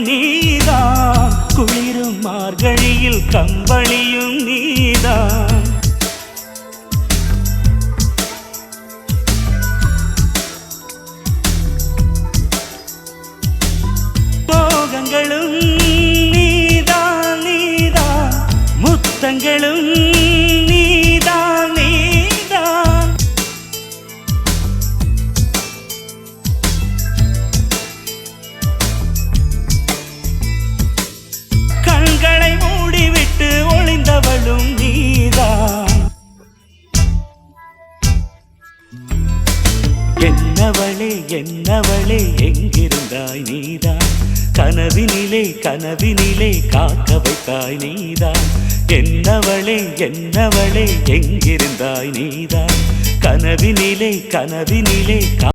நீதான், குளிரும் மார்கழியில் கம்பளியும் நீதான். மோகங்களும் நீதான் நீதான், முத்தங்களும் நீதான் நீதான். கண்களை மூடிவிட்டு ஒளிந்தவளும் நீதான். என்னவளே என்னவளே எங்கிருந்தாய் நீதான், கனவினிலே கனவினிலே காக்க வைத்தாய் நீதான். என்னவளே என்னவளே எங்கிருந்தாய் நீதான், கனவினிலே கனவினிலே